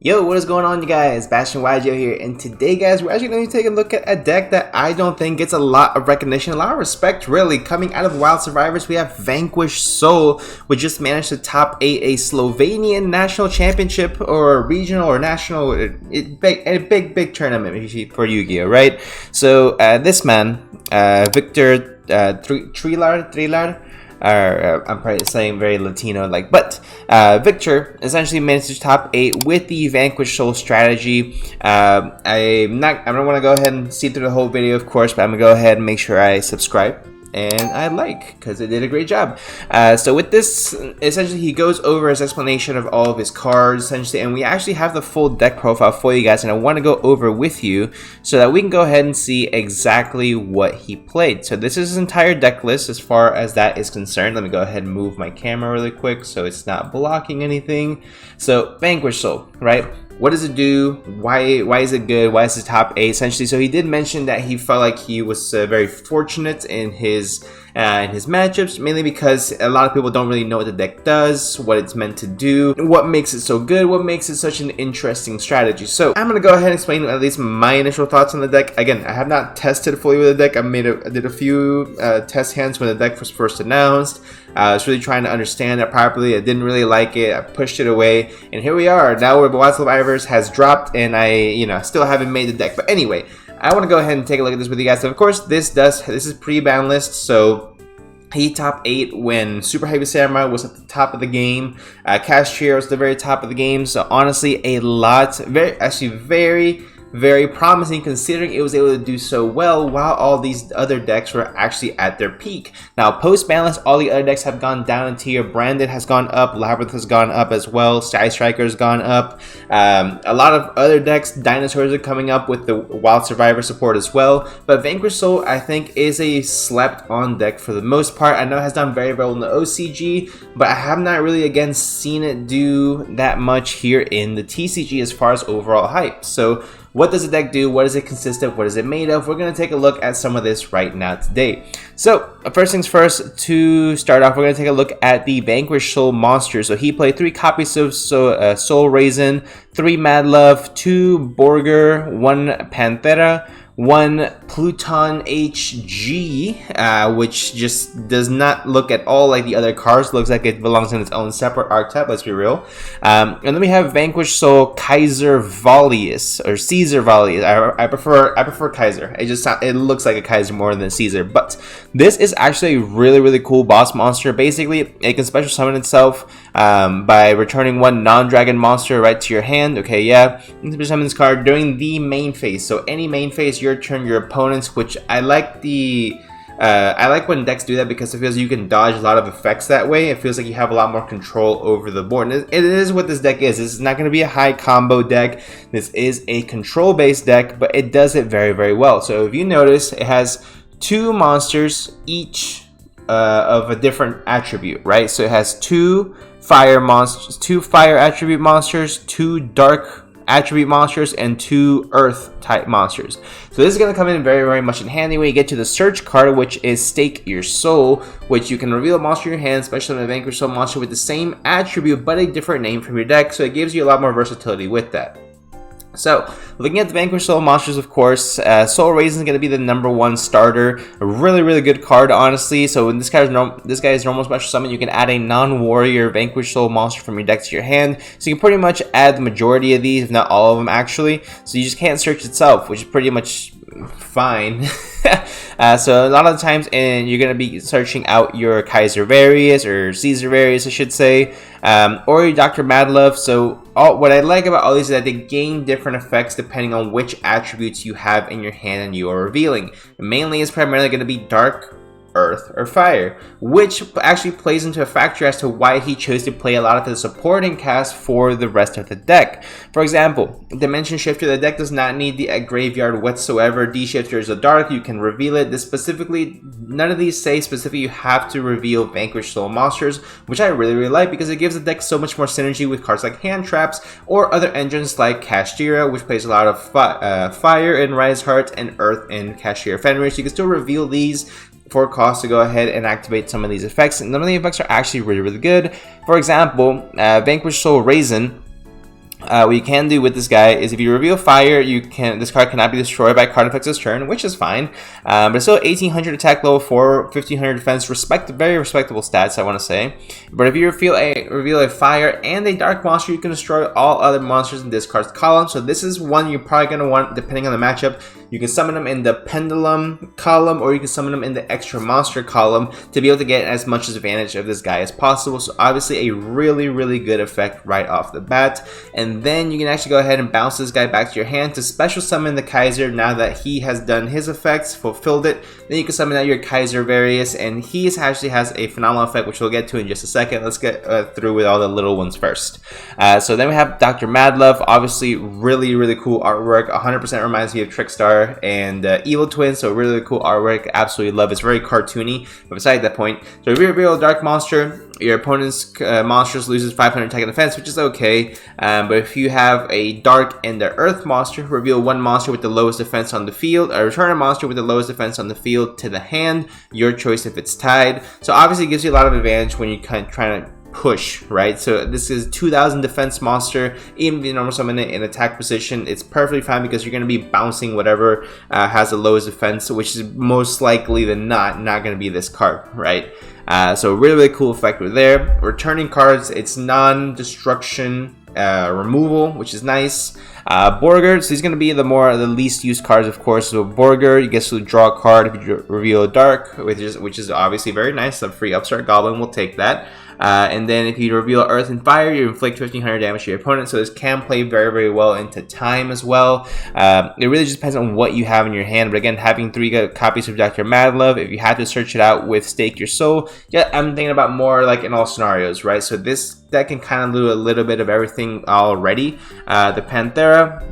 Yo, what is going on, you guys? Bashtian here, and today, guys, we're actually going to be taking a look at a deck that I don't think gets a lot of recognition, a lot of respect, really. Coming out of Wild Survivors, we have Vanquish Soul, which just managed to top a Slovenian national championship, or regional or national, a big tournament for Yu-Gi-Oh, right? So, this man, Victor Trilar, I'm probably saying very Latino like, but Victor essentially managed to top 8 with the Vanquish Soul strategy. I don't want to go ahead and see through the whole video, of course, but I'm gonna go ahead and make sure I subscribe and I like, because it did a great job. So with this, essentially he goes over his explanation of all of his cards, essentially, and we actually have the full deck profile for you guys, and I want to go over with you so that we can go ahead and see exactly what he played. So this is his entire deck list as far as that is concerned. Let me go ahead and move my camera really quick so it's not blocking anything. So Vanquish Soul, right? What does it do? Why is it good? Why is it top 8 essentially? So he did mention that he felt like he was very fortunate in his matchups, mainly because a lot of people don't really know what the deck does, what it's meant to do, what makes it so good, what makes it such an interesting strategy. So I'm gonna go ahead and explain at least my initial thoughts on the deck. Again, I have not tested fully with the deck. I did a few test hands when the deck was first announced. I was really trying to understand it properly. I didn't really like it. I pushed it away, and here we are. Now where Wild Survivors has dropped, and I still haven't made the deck. But anyway, I want to go ahead and take a look at this with you guys. So of course, this is pre-ban list, so he top 8 when Super Heavy Samurai was at the top of the game. Cashier was at the very top of the game. So honestly, a lot, very promising, considering it was able to do so well while all these other decks were actually at their peak. Now, post-balance, all the other decks have gone down in tier. Branded has gone up, Labyrinth has gone up as well, Sky Striker has gone up. A lot of other decks, Dinosaurs are coming up with the Wild Survivor support as well. But Vanquish Soul, I think, is a slept-on deck for the most part. I know it has done very well in the OCG, but I have not really, again, seen it do that much here in the TCG as far as overall hype. So what does the deck do? What does it consist of? What is it made of? We're going to take a look at some of this right now today. So first things first, to start off, we're going to take a look at the Vanquish Soul monster. So he played 3 copies of Soul Raisin, 3 Mad Love, 2 Borger, 1 Panthera, 1 Pluton HG, which just does not look at all like the other cards. Looks like it belongs in its own separate archetype, let's be real. And then we have Vanquish Soul Kaiser Valius, or Caesar Valius. I prefer Kaiser. It looks like a Kaiser more than a Caesar. But this is actually a really cool boss monster. Basically, it can special summon itself by returning 1 non-dragon monster right to your hand. Okay, yeah. You can special summon this card during the main phase. So any main phase, your turn, your opponent's, which I like when decks do that, because it feels you can dodge a lot of effects that way. It feels like you have a lot more control over the board. And it is what this deck is. This is not going to be a high combo deck. This is a control-based deck, but it does it very well. So if you notice, it has 2 monsters, each of a different attribute, right? So it has 2 fire monsters, 2 fire attribute monsters, 2 dark attribute monsters, and 2 earth type monsters. So this is going to come in very much in handy when you get to the search card, which is Stake Your Soul, which you can reveal a monster in your hand, especially a Vanquish Soul monster with the same attribute but a different name from your deck. So it gives you a lot more versatility with that. So, looking at the Vanquish Soul monsters, of course, Soul Raisin is going to be the #1 starter. A really good card, honestly. So, when this guy's normal special summon, you can add a non-warrior Vanquish Soul monster from your deck to your hand. So, you can pretty much add the majority of these, if not all of them, actually. So, you just can't search itself, which is pretty much fine. So a lot of the times, and you're going to be searching out your Kaiser Various, or Caesar Various, I should say, or your Dr. Madlove. So what I like about all these is that they gain different effects depending on which attributes you have in your hand and you are revealing. Mainly, it's primarily going to be dark, earth, or fire, which actually plays into a factor as to why he chose to play a lot of the supporting cast for the rest of the deck. For example, Dimension Shifter, the deck does not need the graveyard whatsoever. D-Shifter is a dark, you can reveal it. This specifically, none of these say specifically you have to reveal Vanquish Soul monsters, which I really like, because it gives the deck so much more synergy with cards like Hand Traps or other engines like Kashtira, which plays a lot of fire in Rise Heart and earth in Kashtira Fenrir. So you can still reveal these for cost to go ahead and activate some of these effects, and some of the effects are actually really good. For example, Vanquish Soul Raisin What you can do with this guy is if you reveal fire, this card cannot be destroyed by card effects this turn, which is fine. But it's still 1800 attack, level 4, 1500 defense, very respectable stats, I want to say. But if you reveal a fire and a dark monster, you can destroy all other monsters in this card's column. So this is one you're probably going to want, depending on the matchup. You can summon them in the pendulum column, or you can summon them in the extra monster column to be able to get as much advantage of this guy as possible. So obviously a really, really good effect right off the bat. And then you can actually go ahead and bounce this guy back to your hand to special summon the Kaiser now that he has done his effects, fulfilled it. Then you can summon out your Kaiser Various, and he actually has a phenomenal effect, which we'll get to in just a second. Let's get through with all the little ones first. So then we have Dr. Madlove, obviously really, really cool artwork. 100% reminds me of Trickstar and Evil Twin, so really cool artwork. Absolutely love it. It's very cartoony, but beside that point, so if you reveal a dark monster, your opponent's monsters loses 500 attack and defense, which is okay. But if you have a dark and the earth monster, reveal one monster with the lowest defense on the field, or return a monster with the lowest defense on the field to the hand, your choice if it's tied. So obviously it gives you a lot of advantage when you kind of trying to push, right? So this is 2000 defense monster. Even if you normal summon it in attack position, it's perfectly fine because you're going to be bouncing whatever has the lowest defense, which is most likely than not going to be this card, right? So really, really cool effect with there. Returning cards, it's non-destruction removal, which is nice. Borger, so he's going to be the least used cards, of course. So Borger, you get to draw a card if you reveal a dark, which is obviously very nice. A free upstart goblin will take that. And then if you reveal Earth and Fire, you inflict 1500 damage to your opponent. So this can play very, very well into time as well. It really just depends on what you have in your hand. But again, having 3 copies of Dr. Madlove, if you had to search it out with Stake Your Soul, yeah, I'm thinking about more like in all scenarios, right? So this deck can kind of do a little bit of everything already. The Panthera,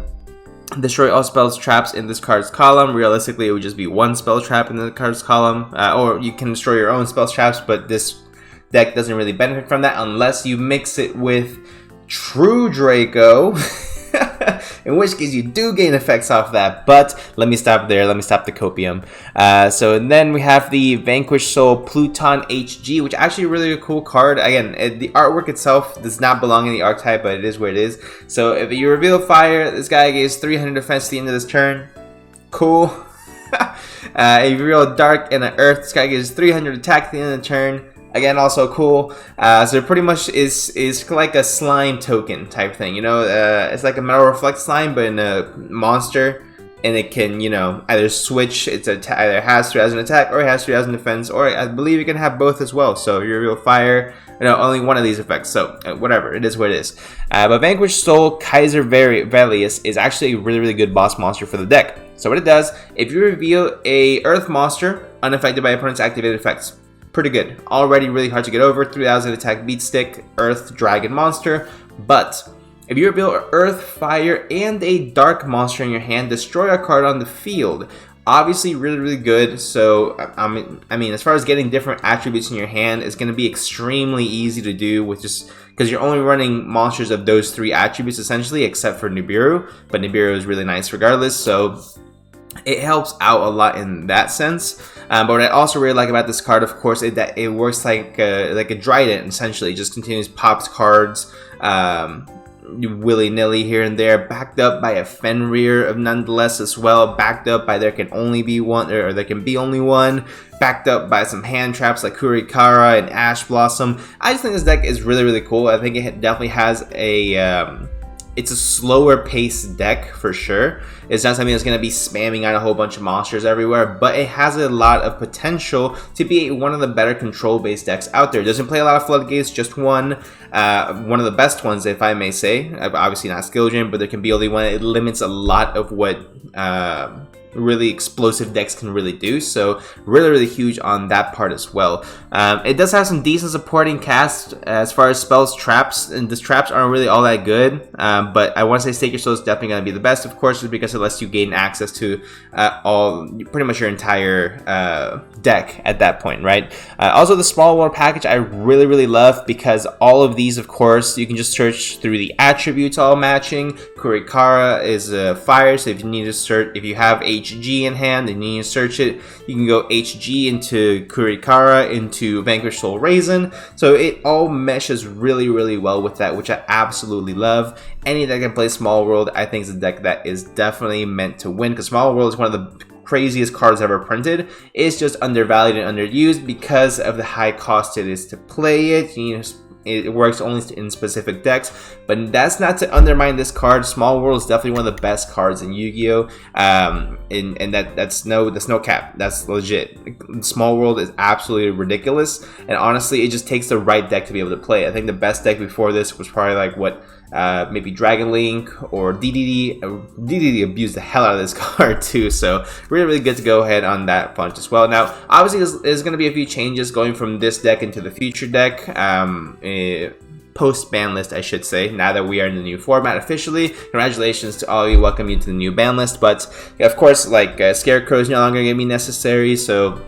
destroy all spells traps in this card's column. Realistically, it would just be 1 spell trap in the card's column. Or you can destroy your own spell traps, but this deck doesn't really benefit from that unless you mix it with True Draco, in which case you do gain effects off that. But let me stop there. Let me stop the copium. So then we have the Vanquish Soul Pluton HG, which actually a really cool card. Again, the artwork itself does not belong in the archetype, but it is where it is. So if you reveal fire, this guy gives 300 defense at the end of this turn. Cool. If you reveal dark and an earth, this guy gives 300 attack at the end of the turn. Again, also cool. So it pretty much is like a slime token type thing. You know, it's like a Metal Reflect slime, but in a monster, and it can, you know, either switch. Either has 3000 attack or it has 3000 defense, or I believe it can have both as well. So if you reveal fire, you know, only one of these effects. So whatever, it is what it is. But Vanquish Soul Kaiser Various is actually a really, really good boss monster for the deck. So what it does, if you reveal a Earth monster unaffected by opponent's activated effects. Pretty good. Already really hard to get over. 3000 attack beat stick, Earth Dragon monster. But if you reveal Earth, Fire, and a Dark monster in your hand, destroy a card on the field. Obviously really, really good. So I mean, as far as getting different attributes in your hand, it's going to be extremely easy to do with just because you're only running monsters of those 3 attributes essentially, except for Nibiru. But Nibiru is really nice regardless. So it helps out a lot in that sense. But what I also really like about this card, of course, is that it works like a Trident, essentially. It just continues pops cards willy-nilly here and there, backed up by a Fenrir of nonetheless as well, backed up by there can only be one, or there can be only one, backed up by some hand traps like Kurikara and Ash Blossom. I just think this deck is really, really cool. I think it definitely has a... it's a slower paced deck for sure. It's not something that's going to be spamming out a whole bunch of monsters everywhere, but it has a lot of potential to be one of the better control based decks out there. It doesn't play a lot of floodgates, just one of the best ones, if I may say. Obviously not Skilljin, but there can be only one. It limits a lot of what really explosive decks can really do, so really, really huge on that part as well. It does have some decent supporting cast as far as spells, traps, and these traps aren't really all that good, but I want to say Stake Your Soul is definitely going to be the best, of course, just because it lets you gain access to pretty much your entire deck at that point, right? Also, the Small World package I really, really love because all of these, of course, you can just search through the attributes all matching. Kurikara is fire, so if you need to search, if you have HG HG in hand and you need to search it, you can go HG into Kurikara, into Vanquish Soul Raisin. So it all meshes really, really well with that, which I absolutely love. Any deck that can play Small World, I think is a deck that is definitely meant to win, because Small World is one of the craziest cards ever printed. It's just undervalued and underused because of the high cost it is to play it. You know, it works only in specific decks, but that's not to undermine this card. Small World is definitely one of the best cards in Yu-Gi-Oh! And that's no cap. That's legit. Small World is absolutely ridiculous, and honestly, it just takes the right deck to be able to play. I think the best deck before this was probably like maybe Dragon Link or DDD. DDD abused the hell out of this card too, so really good to go ahead on that punch as well. Now, obviously, there's going to be a few changes going from this deck into the future deck. Post-ban list, I should say, now that we are in the new format officially. Congratulations to all of you, welcome you to the new ban list, but of course, like Scarecrow is no longer going to be necessary, so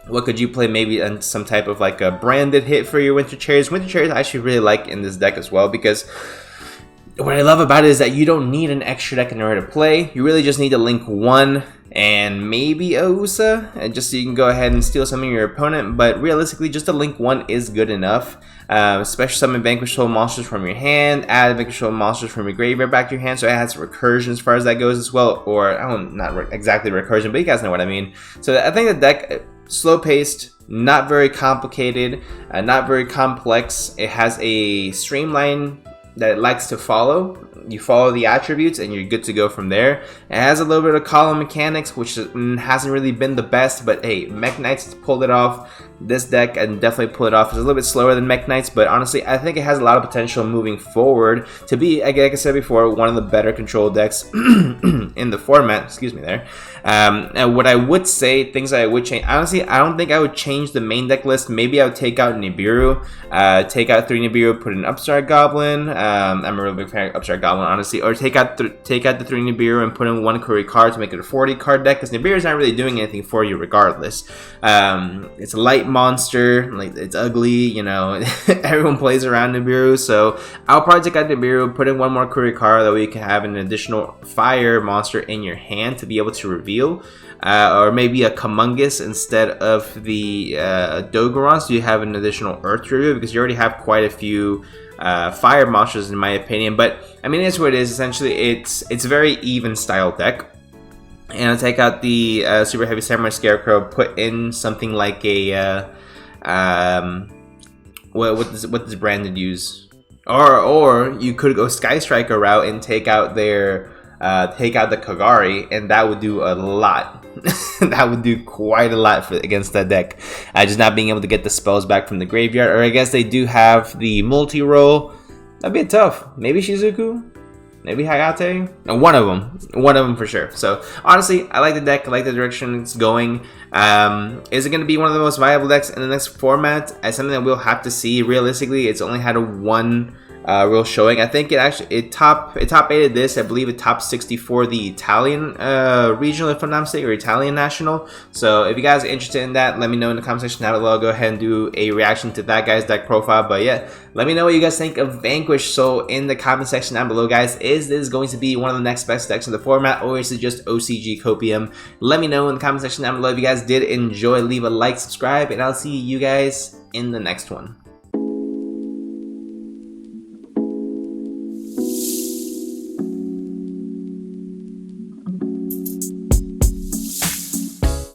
what could you play? Maybe some type of like a branded hit for your Winter Cherries. Winter Cherries I actually really like in this deck as well, because what I love about it is that you don't need an extra deck in order to play. You really just need to link one and maybe a USA, and just so you can go ahead and steal something from your opponent. But realistically, just a link one is good enough. Special summon Vanquish Soul monsters from your hand, add Vanquish Soul monsters from your graveyard back to your hand, so it has recursion as far as that goes as well. Or, not exactly recursion, but you guys know what I mean. So I think the deck, slow-paced, not very complicated, not very complex. It has a streamline that it likes to follow. You follow the attributes and you're good to go from there. It has a little bit of column mechanics, which hasn't really been the best, but hey, Mech Knights pulled it off. This deck and definitely pull it off. It's a little bit slower than Mech Knights, but honestly, I think it has a lot of potential moving forward to be, like I said before, one of the better control decks in the format. Excuse me there. And what I would say, things that I would change, honestly, I don't think I would change the main deck list. Maybe I would take out Nibiru, take out 3 Nibiru, put in Upstart Goblin. I'm a real big fan of Upstart Goblin, honestly. Or take out the 3 Nibiru and put in 1 Kurikara to make it a 40 card deck, because Nibiru is not really doing anything for you regardless. It's a light monster, like it's ugly, you know. Everyone plays around Nibiru, so I'll probably take out Nibiru, put in 1 more Kurikara, that way you can have an additional fire monster in your hand to be able to reveal. Or maybe a Kamungus instead of the Dogoron, so you have an additional Earth to reveal, because you already have quite a few fire monsters in my opinion. But I mean, it's what it is. Essentially, it's a very even style deck. And I'll take out the Super Heavy Samurai Scarecrow, put in something like a what does Branded use? Or you could go Sky Striker route and take out their take out the Kagari, and that would do a lot. That would do quite a lot against that deck. Just not being able to get the spells back from the graveyard, or I guess they do have the multi-roll. That'd be tough. Maybe Shizuku. Maybe Hayate? No, one of them for sure. So honestly, I like the deck. I like the direction it's going. Is it going to be one of the most viable decks in the next format? As something that we'll have to see. Realistically, it's only had one real showing. I think it top 8'd this. I believe it top 64 the Italian regional, if I'm not mistaken, or Italian national. So if you guys are interested in that, let me know in the comment section down below. I'll go ahead and do a reaction to that guy's deck profile. But yeah, let me know what you guys think of Vanquish. So in the comment section down below, guys, is this going to be one of the next best decks in the format, or is it just OCG Copium? Let me know in the comment section down below. If you guys did enjoy, leave a like, subscribe, and I'll see you guys in the next one.